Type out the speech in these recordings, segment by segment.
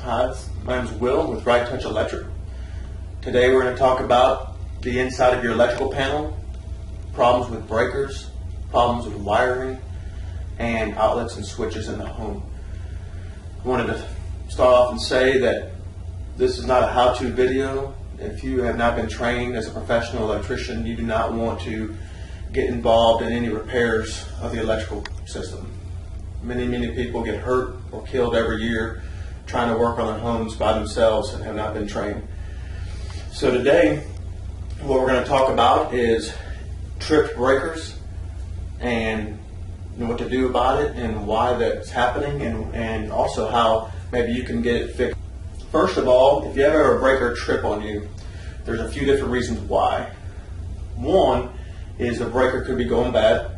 Hi, my name is Will with Right Touch Electric. Today we're going to talk about the inside of your electrical panel, problems with breakers, problems with wiring, and outlets and switches in the home. I wanted to start off and say that this is not a how-to video. If you have not been trained as a professional electrician, you do not want to get involved in any repairs of the electrical system. Many people get hurt or killed every year trying to work on their homes by themselves and have not been trained. So today, what we're going to talk about is tripped breakers and what to do about it and why that's happening, and also how maybe you can get it fixed. First of all, if you ever have a breaker trip on you, there's a few different reasons why. One is the breaker could be going bad.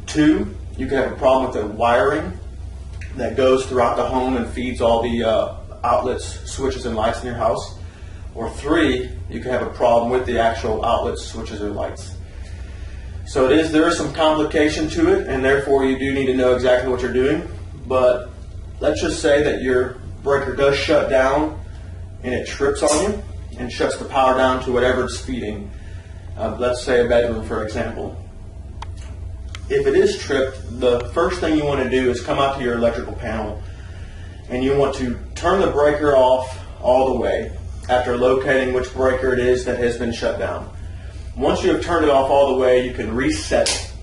Two, you could have a problem with the wiring that goes throughout the home and feeds all the outlets, switches, and lights in your house. Or three, you could have a problem with the actual outlets, switches, or lights. So there is some complication to it, and therefore you do need to know exactly what you're doing. But let's just say that your breaker does shut down and it trips on you and shuts the power down to whatever it's feeding. Let's say a bedroom, for example. If it is tripped, the first thing you want to do is come out to your electrical panel and you want to turn the breaker off all the way after locating which breaker it is that has been shut down. Once you have turned it off all the way, you can reset it.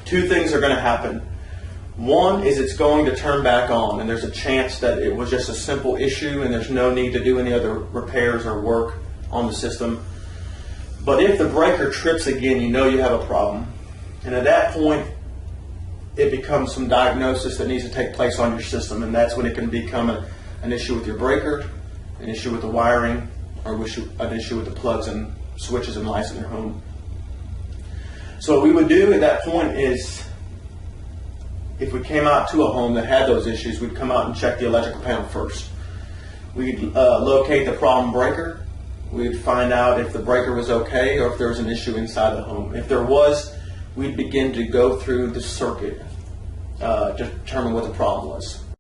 Two things are going to happen. One is it's going to turn back on, and there's a chance that it was just a simple issue and there's no need to do any other repairs or work on the system. But if the breaker trips again, you know you have a problem. And at that point, it becomes some diagnosis that needs to take place on your system, and that's when it can become an issue with your breaker, an issue with the wiring, or an issue with the plugs and switches and lights in your home. So what we would do at that point is, if we came out to a home that had those issues, we'd come out and check the electrical panel first. We'd locate the problem breaker. We'd find out if the breaker was okay or if there was an issue inside the home. If there was, we'd begin to go through the circuit to determine what the problem was.